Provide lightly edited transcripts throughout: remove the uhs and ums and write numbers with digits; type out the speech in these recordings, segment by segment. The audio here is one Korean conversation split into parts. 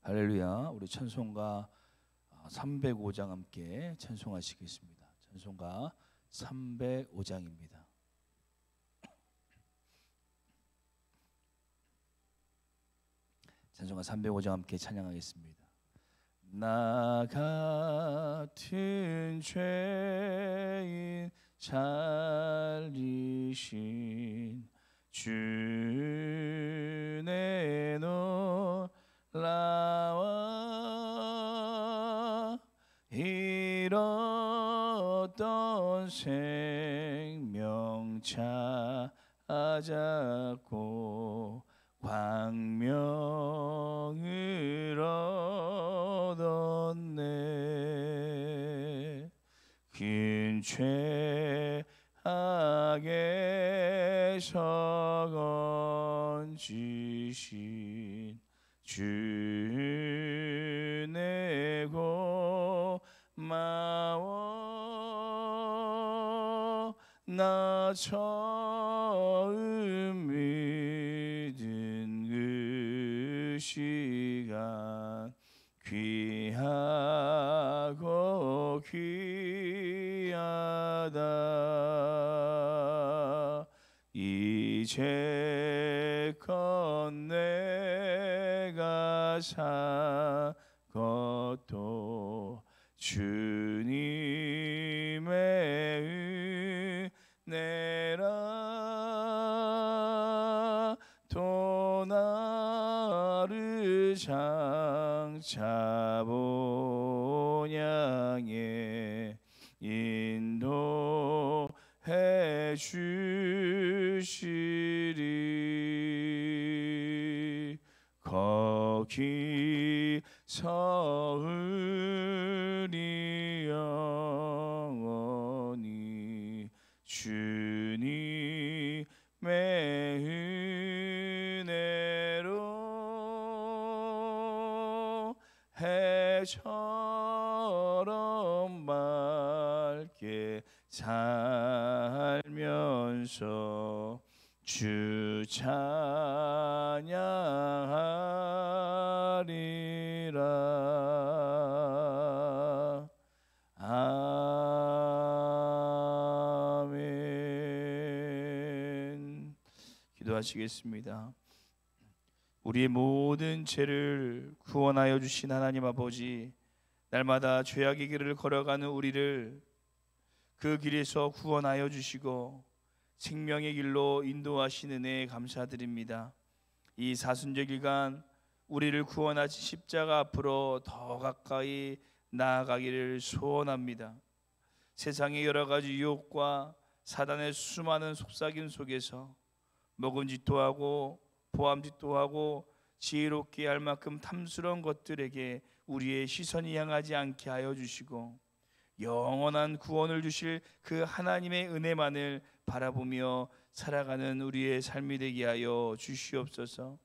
할렐루야. 우리 찬송가 305장 함께 찬송하시겠습니다. 찬송가 305장입니다. 찬송가 305장 함께 찬양하겠습니다. 나 같은 죄인 살리신 주 내 놀라와 잃었던 생명 찾았고 광명을 얻었네. 긴 죄악에서 건지신 주 내 고마워. 나 처음 믿은 그 시간 귀하고 귀하다. 이제껏 내가 산 것도 주님의 은혜라. 또 나를 장차 본향에 인도해 주시리. 거기서 우리 영원히 주님의 은혜로 해처럼 맑게 살면서 주 찬양하리라. 아멘. 기도하시겠습니다. 우리의 모든 죄를 구원하여 주신 하나님 아버지, 날마다 죄악의 길을 걸어가는 우리를 그 길에서 구원하여 주시고 생명의 길로 인도하시는 은혜에 감사드립니다. 이 사순절 기간 우리를 구원하신 십자가 앞으로 더 가까이 나아가기를 소원합니다. 세상의 여러 가지 유혹과 사단의 수많은 속삭임 속에서 먹음짓도 하고 보암짓도 하고 지혜롭게 할 만큼 탐스러운 것들에게 우리의 시선이 향하지 않게 하여 주시고 영원한 구원을 주실 그 하나님의 은혜만을 바라보며 살아가는 우리의 삶이 되게 하여 주시옵소서.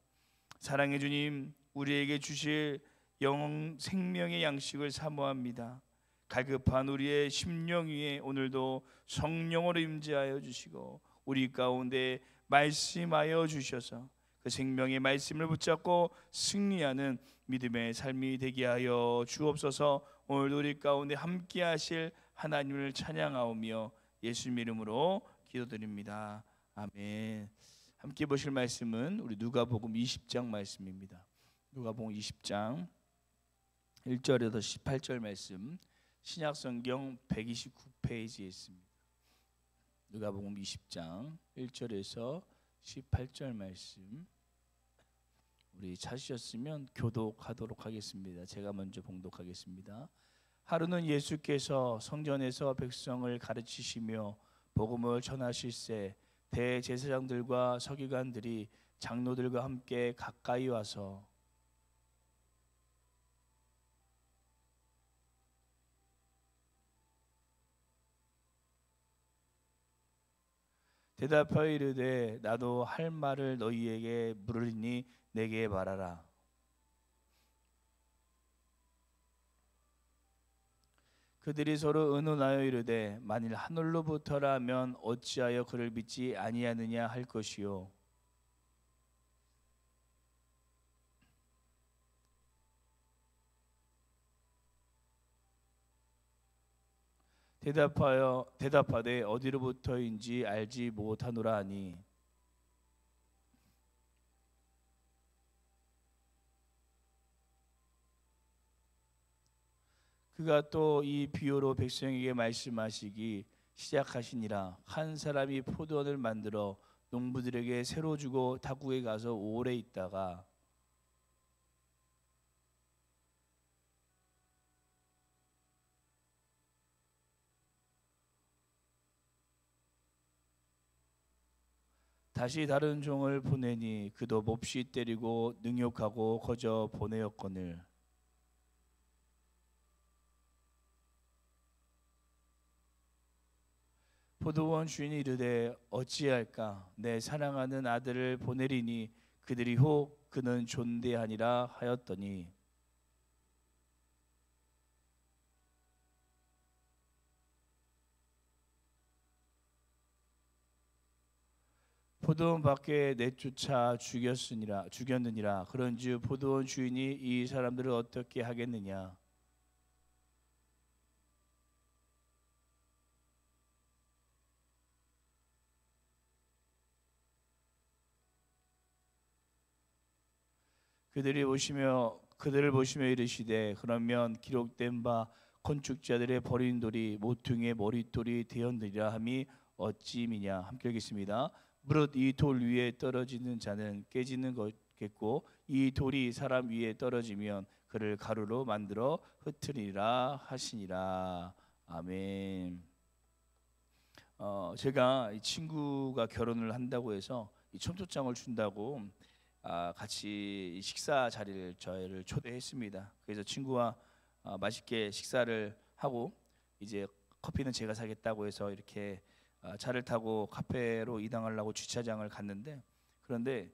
사랑의 주님, 우리에게 주실 영원 생명의 양식을 사모합니다. 갈급한 우리의 심령 위에 오늘도 성령으로 임재하여 주시고 우리 가운데 말씀하여 주셔서 그 생명의 말씀을 붙잡고 승리하는 믿음의 삶이 되게 하여 주옵소서. 오늘도 우리 가운데 함께 하실 하나님을 찬양하오며 예수님 이름으로 기도드립니다. 아멘. 함께 보실 말씀은 우리 누가복음 20장 말씀입니다. 누가복음 20장 1절에서 18절 말씀, 신약성경 129페이지에 있습니다. 누가복음 20장 1절에서 18절 말씀, 우리 찾으셨으면 교독하도록 하겠습니다. 제가 먼저 봉독하겠습니다. 하루는 예수께서 성전에서 백성을 가르치시며 복음을 전하실새 대제사장들과 서기관들이 장로들과 함께 가까이 와서 대답하여 이르되 나도 할 말을 너희에게 물으리니 내게 말하라. 그들이 서로 의논하여 이르되 만일 하늘로부터라면 어찌하여 그를 믿지 아니하느냐 할 것이요 대답하되 어디로부터인지 알지 못하노라 하니 그가 또 이 비유로 백성에게 말씀하시기 시작하시니라. 한 사람이 포도원을 만들어 농부들에게 새로 주고 타국에 가서 오래 있다가 다시 다른 종을 보내니 그도 몹시 때리고 능욕하고 거저 보내었거늘. 포도원 주인이 이르되 어찌할까 내 사랑하는 아들을 보내리니 그들이 혹 그는 존대하니라 하였더니 포도원 밖에 내쫓아 죽였느니라. 그런즉 포도원 주인이 이 사람들을 어떻게 하겠느냐. 그들을 보시며 이르시되 그러면 기록된 바 건축자들의 버린 돌이 모퉁이의 머릿돌이 되었느니라 함이 어찌미냐. 함께 읽겠습니다. 무릇 이 돌 위에 떨어지는 자는 깨지는 것겠고 이 돌이 사람 위에 떨어지면 그를 가루로 만들어 흩으리라 하시니라. 아멘. 제가 이 친구가 결혼을 한다고 해서 이 청첩장을 준다고 같이 식사 자리를 저희를 초대했습니다. 그래서 친구와 맛있게 식사를 하고 이제 커피는 제가 사겠다고 해서 이렇게 차를 타고 카페로 이동하려고 주차장을 갔는데 그런데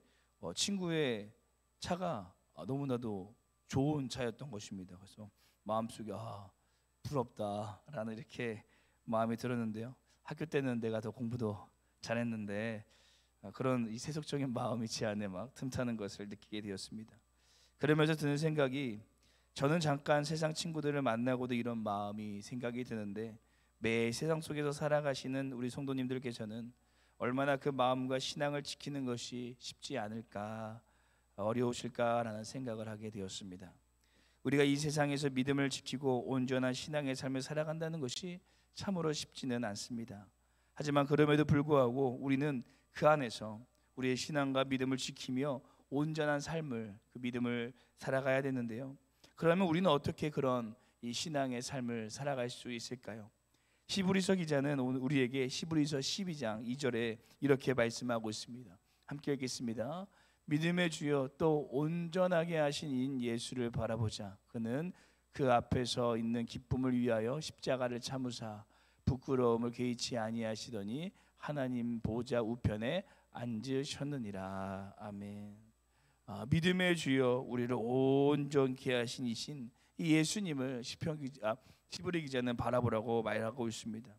친구의 차가 너무나도 좋은 차였던 것입니다. 그래서 마음속에 부럽다라는 이렇게 마음이 들었는데요. 학교 때는 내가 더 공부도 잘했는데 그런 이 세속적인 마음이 제 안에 막 틈타는 것을 느끼게 되었습니다. 그러면서 드는 생각이 저는 잠깐 세상 친구들을 만나고도 이런 마음이 생각이 드는데 매 세상 속에서 살아가시는 우리 성도님들께서는 얼마나 그 마음과 신앙을 지키는 것이 쉽지 않을까 어려우실까라는 생각을 하게 되었습니다. 우리가 이 세상에서 믿음을 지키고 온전한 신앙의 삶을 살아간다는 것이 참으로 쉽지는 않습니다. 하지만 그럼에도 불구하고 우리는 그 안에서 우리의 신앙과 믿음을 지키며 온전한 삶을 그 믿음을 살아가야 되는데요. 그러면 우리는 어떻게 그런 이 신앙의 삶을 살아갈 수 있을까요? 히브리서 기자는 오늘 우리에게 히브리서 12장 2절에 이렇게 말씀하고 있습니다. 함께 읽겠습니다. 믿음의 주여 또 온전하게 하신 인 예수를 바라보자. 그는 그 앞에서 있는 기쁨을 위하여 십자가를 참으사 부끄러움을 개의치 아니하시더니 하나님 보좌 우편에 앉으셨느니라. 아멘. 믿음의 주여 우리를 온전케 하신 이신 이 예수님을 히브리 기자는 바라보라고 말하고 있습니다.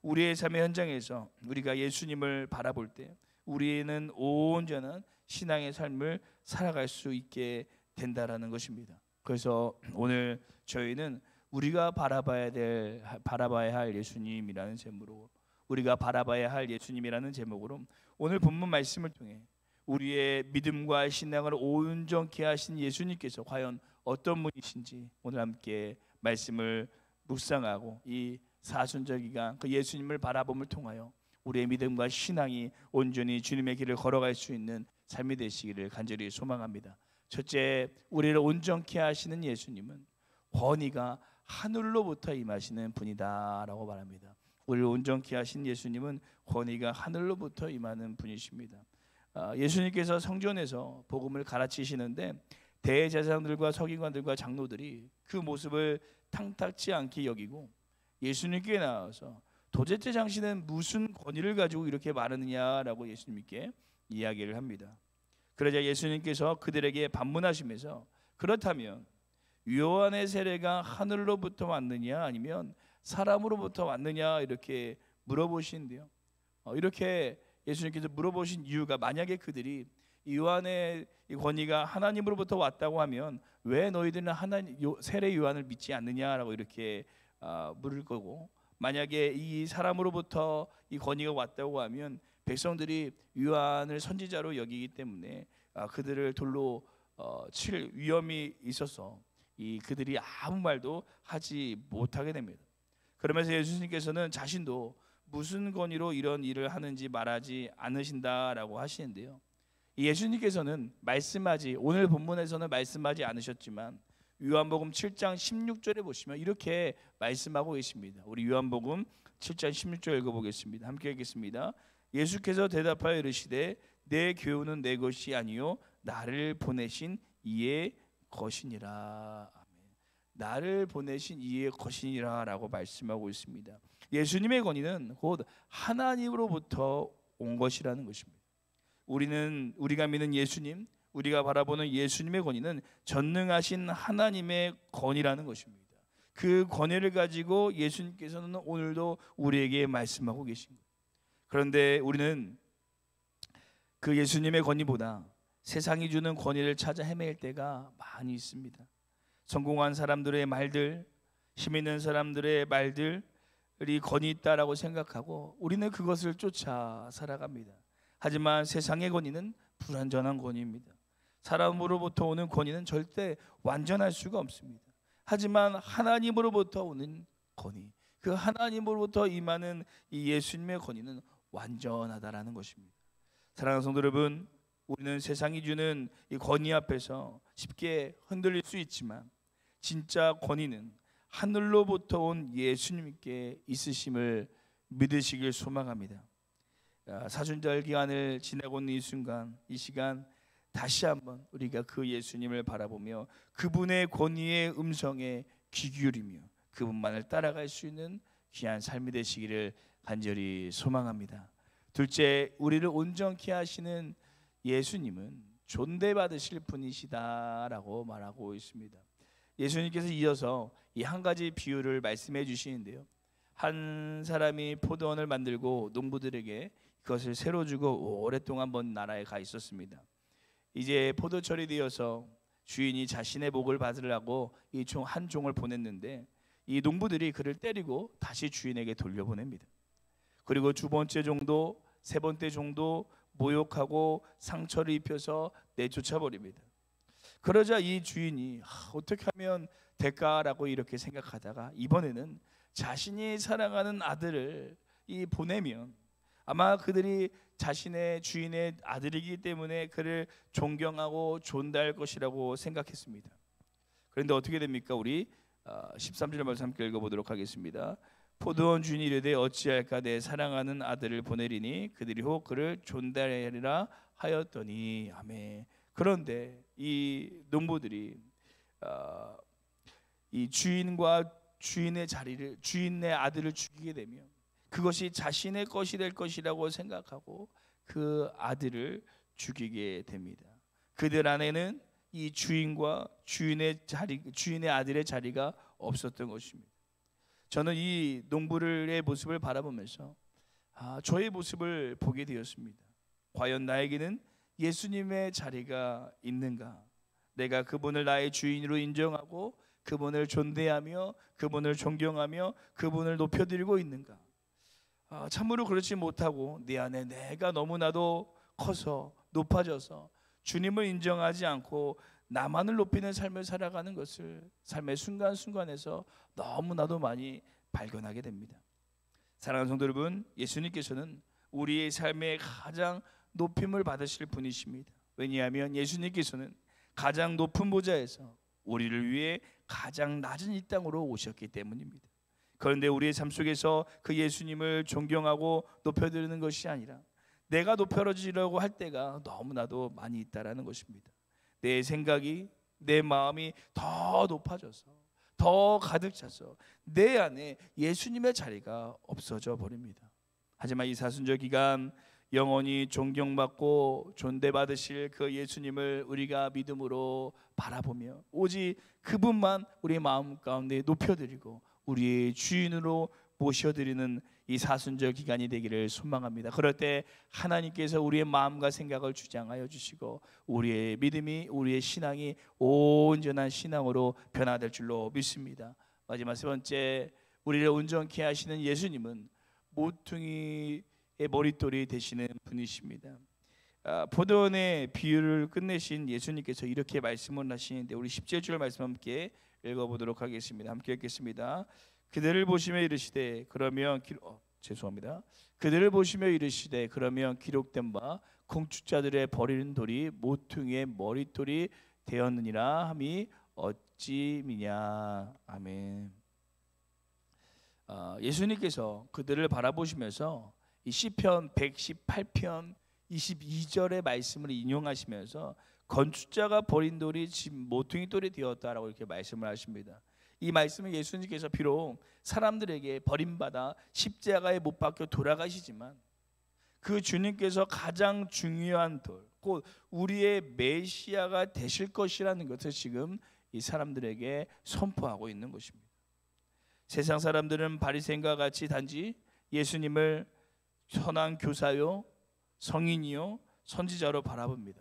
우리의 삶의 현장에서 우리가 예수님을 바라볼 때 우리는 온전한 신앙의 삶을 살아갈 수 있게 된다라는 것입니다. 그래서 오늘 저희는 우리가 바라봐야 할 예수님이라는 제목으로 오늘 본문 말씀을 통해 우리의 믿음과 신앙을 온전케 하신 예수님께서 과연 어떤 분이신지 오늘 함께 말씀을 묵상하고 이 사순절 기간 그 예수님을 바라봄을 통하여 우리의 믿음과 신앙이 온전히 주님의 길을 걸어갈 수 있는 삶이 되시기를 간절히 소망합니다. 첫째, 우리를 온전케 하시는 예수님은 권위가 하늘로부터 임하시는 분이다라고 말합니다. 우리를 온전케 하신 예수님은 권위가 하늘로부터 임하는 분이십니다. 예수님께서 성전에서 복음을 가르치시는데 대제사장들과 서기관들과 장로들이 그 모습을 탕탁지 않게 여기고 예수님께 나와서 도대체 당신은 무슨 권위를 가지고 이렇게 말하느냐라고 예수님께 이야기를 합니다. 그러자 예수님께서 그들에게 반문하시면서 그렇다면 요한의 세례가 하늘로부터 왔느냐 아니면 사람으로부터 왔느냐 이렇게 물어보시는데요. 이렇게 예수님께서 물어보신 이유가 만약에 그들이 요한의 권위가 하나님으로부터 왔다고 하면 왜 너희들은 세례 요한을 믿지 않느냐라고 이렇게 물을 거고 만약에 이 사람으로부터 이 권위가 왔다고 하면 백성들이 요한을 선지자로 여기기 때문에 그들을 돌로 칠 위험이 있어서 그들이 아무 말도 하지 못하게 됩니다. 그러면서 예수님께서는 자신도 무슨 권위로 이런 일을 하는지 말하지 않으신다라고 하시는데요. 예수님께서는 오늘 본문에서는 말씀하지 않으셨지만 요한복음 7장 16절에 보시면 이렇게 말씀하고 계십니다. 우리 요한복음 7장 16절 읽어보겠습니다. 함께 읽겠습니다. 예수께서 대답하여 이르시되 내 교훈은 내 것이 아니요 나를 보내신 이의 것이니라. 아멘. 나를 보내신 이의 것이니라 라고 말씀하고 있습니다. 예수님의 권위는 곧 하나님으로부터 온 것이라는 것입니다. 우리가 믿는 예수님, 우리가 바라보는 예수님의 권위는 전능하신 하나님의 권위라는 것입니다. 그 권위를 가지고 예수님께서는 오늘도 우리에게 말씀하고 계신 거예요. 그런데 우리는 그 예수님의 권위보다 세상이 주는 권위를 찾아 헤맬 때가 많이 있습니다. 성공한 사람들의 말들, 힘 있는 사람들의 말들이 권위 있다라고 생각하고 우리는 그것을 쫓아 살아갑니다. 하지만 세상의 권위는 불완전한 권위입니다. 사람으로부터 오는 권위는 절대 완전할 수가 없습니다. 하지만 하나님으로부터 오는 권위, 그 하나님으로부터 임하는 이 예수님의 권위는 완전하다라는 것입니다. 사랑하는 성도 여러분, 우리는 세상이 주는 이 권위 앞에서 쉽게 흔들릴 수 있지만 진짜 권위는 하늘로부터 온 예수님께 있으심을 믿으시길 소망합니다. 사순절 기간을 지나고 있는 이 시간 다시 한번 우리가 그 예수님을 바라보며 그분의 권위의 음성에 귀 기울이며 그분만을 따라갈 수 있는 귀한 삶이 되시기를 간절히 소망합니다. 둘째, 우리를 온전케 하시는 예수님은 존대받으실 분이시다라고 말하고 있습니다. 예수님께서 이어서 이 한 가지 비유를 말씀해 주시는데요. 한 사람이 포도원을 만들고 농부들에게 그것을 새로 주고 오랫동안 먼 나라에 가 있었습니다. 이제 포도철이 되어서 주인이 자신의 복을 받으려고 한 종을 보냈는데 이 농부들이 그를 때리고 다시 주인에게 돌려보냅니다. 그리고 두 번째 종도 세 번째 종도 모욕하고 상처를 입혀서 내쫓아 버립니다. 그러자 이 주인이 어떻게 하면 될까라고 이렇게 생각하다가 이번에는 자신이 사랑하는 아들을 보내면 아마 그들이 자신의 주인의 아들이기 때문에 그를 존경하고 존대할 것이라고 생각했습니다. 그런데 어떻게 됩니까? 우리 13절 말씀 함께 읽어보도록 하겠습니다. 포도원 주인이 이르되 어찌할까 내 사랑하는 아들을 보내리니 그들이 혹 그를 존대하리라 하였더니 아멘. 그런데 이 농부들이 이 주인과 주인의 아들을 죽이게 되면 그것이 자신의 것이 될 것이라고 생각하고 그 아들을 죽이게 됩니다. 그들 안에는 이 주인과 주인의 아들의 자리가 없었던 것입니다. 저는 이 농부의 모습을 바라보면서 저의 모습을 보게 되었습니다. 과연 나에게는 예수님의 자리가 있는가? 내가 그분을 나의 주인으로 인정하고 그분을 존대하며 그분을 존경하며 그분을 높여드리고 있는가? 참으로 그렇지 못하고 내 안에 내가 너무나도 커서 높아져서 주님을 인정하지 않고 나만을 높이는 삶을 살아가는 것을 삶의 순간순간에서 너무나도 많이 발견하게 됩니다. 사랑하는 성도 여러분, 예수님께서는 우리의 삶의 가장 높임을 받으실 분이십니다. 왜냐하면 예수님께서는 가장 높은 보좌에서 우리를 위해 가장 낮은 이 땅으로 오셨기 때문입니다. 그런데 우리의 삶 속에서 그 예수님을 존경하고 높여드리는 것이 아니라 내가 높여지려고 할 때가 너무나도 많이 있다라는 것입니다. 내 생각이 내 마음이 더 높아져서 더 가득 차서 내 안에 예수님의 자리가 없어져 버립니다. 하지만 이 사순절 기간 영원히 존경받고 존대받으실 그 예수님을 우리가 믿음으로 바라보며 오직 그분만 우리 마음 가운데 높여드리고 우리의 주인으로 모셔드리는 이 사순절 기간이 되기를 소망합니다. 그럴 때 하나님께서 우리의 마음과 생각을 주장하여 주시고 우리의 믿음이 우리의 신앙이 온전한 신앙으로 변화될 줄로 믿습니다. 마지막 세 번째, 우리를 온전케 하시는 예수님은 모퉁이의 머릿돌이 되시는 분이십니다. 포도원의 비유를 끝내신 예수님께서 이렇게 말씀을 하시는데 우리 17절 말씀 함께 읽어보도록 하겠습니다. 함께 읽겠습니다. 그들을 보시며 이르시되 그러면 그들을 보시며 이르시되 그러면 기록된 바 공축자들의 버리는 돌이 모퉁이의 머릿돌이 되었느니라 함이 어찌미냐. 아멘. 예수님께서 그들을 바라보시면서 이 시편 118편 22절의 말씀을 인용하시면서 건축자가 버린 돌이 지금 모퉁이 돌이 되었다라고 이렇게 말씀을 하십니다. 이 말씀은 예수님께서 비록 사람들에게 버림받아 십자가에 못 박혀 돌아가시지만 그 주님께서 가장 중요한 돌, 곧 우리의 메시아가 되실 것이라는 것을 지금 이 사람들에게 선포하고 있는 것입니다. 세상 사람들은 바리새인과 같이 단지 예수님을 선한 교사요, 성인이요, 선지자로 바라봅니다.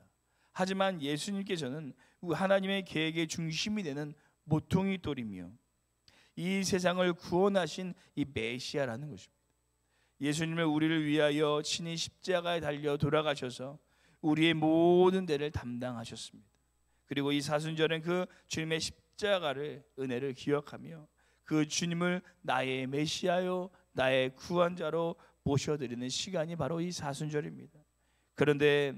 하지만 예수님께서는 하나님의 계획의 중심이 되는 모퉁이 돌이며 이 세상을 구원하신 이 메시아라는 것입니다. 예수님을 우리를 위하여 친히 십자가에 달려 돌아가셔서 우리의 모든 죄를 담당하셨습니다. 그리고 이 사순절은 그 주님의 십자가를 은혜를 기억하며 그 주님을 나의 메시아요 나의 구원자로 모셔드리는 시간이 바로 이 사순절입니다. 그런데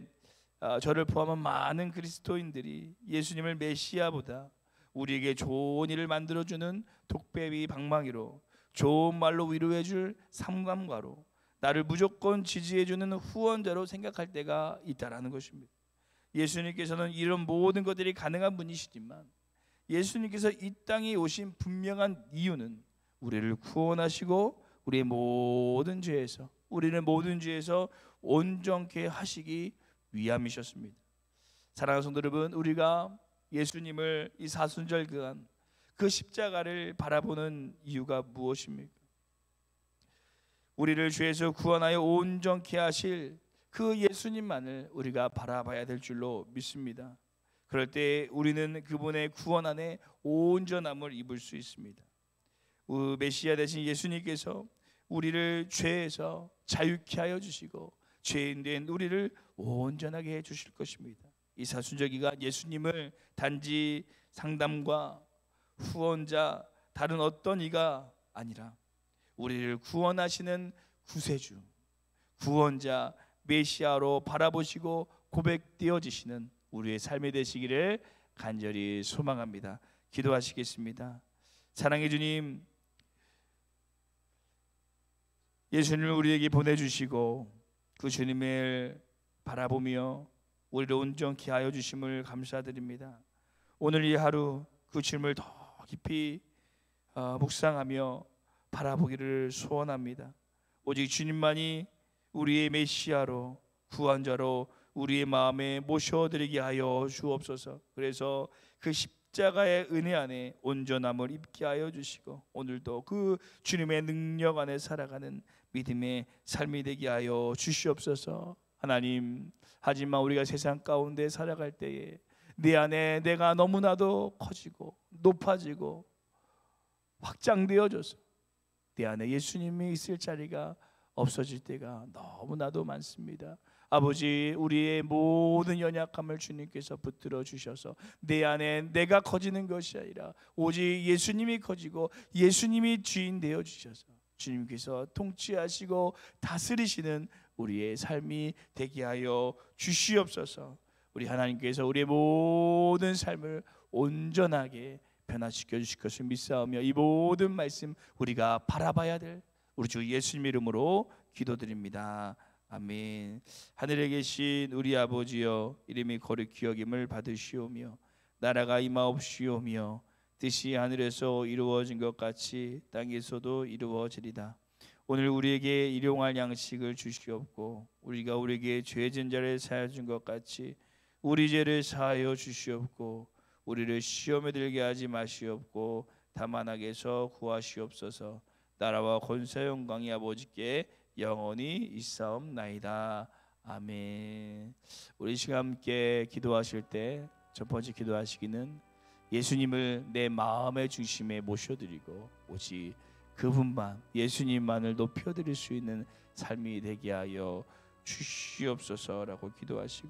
저를 포함한 많은 그리스도인들이 예수님을 메시아보다 우리에게 좋은 일을 만들어주는 독배위 방망이로, 좋은 말로 위로해줄 삼감과로, 나를 무조건 지지해주는 후원자로 생각할 때가 있다라는 것입니다. 예수님께서는 이런 모든 것들이 가능한 분이시지만 예수님께서 이 땅에 오신 분명한 이유는 우리를 구원하시고 우리의 모든 죄에서 온전케 하시기 위함이셨습니다. 사랑하는 성도 여러분, 우리가 예수님을 이 사순절 그간 그 십자가를 바라보는 이유가 무엇입니까? 우리를 죄에서 구원하여 온전케 하실 그 예수님만을 우리가 바라봐야 될 줄로 믿습니다. 그럴 때 우리는 그분의 구원 안에 온전함을 입을 수 있습니다. 메시아 되신 예수님께서 우리를 죄에서 자유케 하여 주시고 죄인 된 우리를 온전하게 해 주실 것입니다. 이 사순절 기간 예수님을 단지 상담과 후원자 다른 어떤 이가 아니라 우리를 구원하시는 구세주, 구원자, 메시아로 바라보시고 고백되어지시는 우리의 삶이 되시기를 간절히 소망합니다. 기도하시겠습니다. 사랑의 주님, 예수님을 우리에게 보내주시고 그 주님을 바라보며 우리를 온전케 하여 주심을 감사드립니다. 오늘 이 하루 그 주님을 더 깊이 묵상하며 바라보기를 소원합니다. 오직 주님만이 우리의 메시아로 구원자로 우리의 마음에 모셔드리게 하여 주옵소서. 그래서 그 십자가의 은혜 안에 온전함을 입게 하여 주시고 오늘도 그 주님의 능력 안에 살아가는 믿음의 삶이 되게 하여 주시옵소서. 하나님, 하지만 우리가 세상 가운데 살아갈 때에 내 안에 내가 너무나도 커지고 높아지고 확장되어져서 내 안에 예수님이 있을 자리가 없어질 때가 너무나도 많습니다. 아버지, 우리의 모든 연약함을 주님께서 붙들어 주셔서 내 안에 내가 커지는 것이 아니라 오직 예수님이 커지고 예수님이 주인 되어 주셔서 주님께서 통치하시고 다스리시는 우리의 삶이 되게 하여 주시옵소서. 우리 하나님께서 우리의 모든 삶을 온전하게 변화시켜 주실 것을 믿사오며 이 모든 말씀 우리가 바라봐야 될 우리 주 예수님 이름으로 기도드립니다. 아멘. 하늘에 계신 우리 아버지여, 이름이 거룩히 여김을 받으시오며 나라가 임하옵시오며 뜻이 하늘에서 이루어진 것 같이 땅에서도 이루어지리다. 오늘 우리에게 일용할 양식을 주시옵고 우리가 우리에게 죄진 자를 사하여 준 것 같이 우리 죄를 사하여 주시옵고 우리를 시험에 들게 하지 마시옵고 다만 악에서 구하시옵소서. 나라와 권세 영광이 아버지께 영원히 있사옵나이다. 아멘. 우리 시간 함께 기도하실 때 첫 번째 기도하시기는 예수님을 내 마음의 중심에 모셔드리고 오직 그분만, 예수님만을 높여드릴 수 있는 삶이 되게 하여 주시옵소서라고 기도하시고,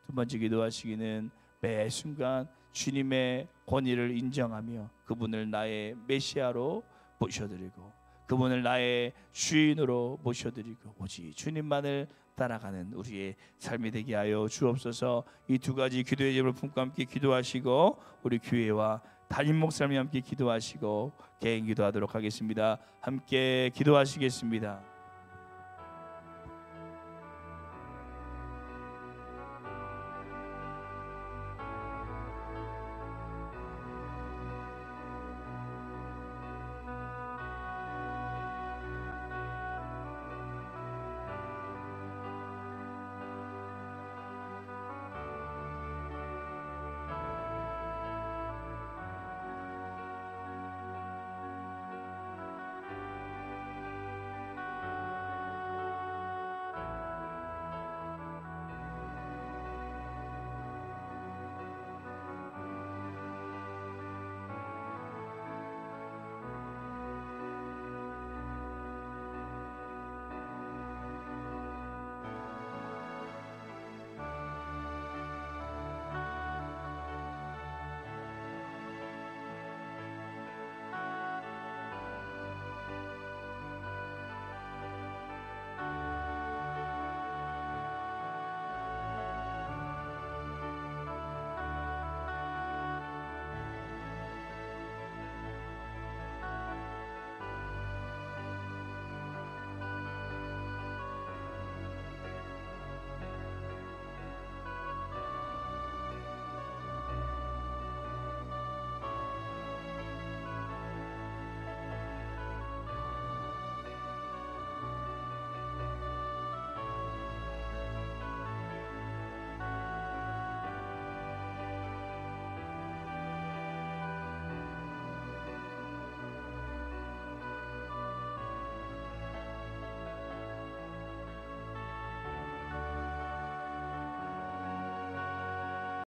두 번째 기도하시기는 매 순간 주님의 권위를 인정하며 그분을 나의 메시아로 모셔드리고 그분을 나의 주인으로 모셔드리고 오직 주님만을 따라가는 우리의 삶이 되게 하여 주옵소서. 이 두 가지 기도의 제목을 품고 함께 기도하시고 우리 교회와 담임 목사님 함께 기도하시고 개인 기도하도록 하겠습니다. 함께 기도하시겠습니다.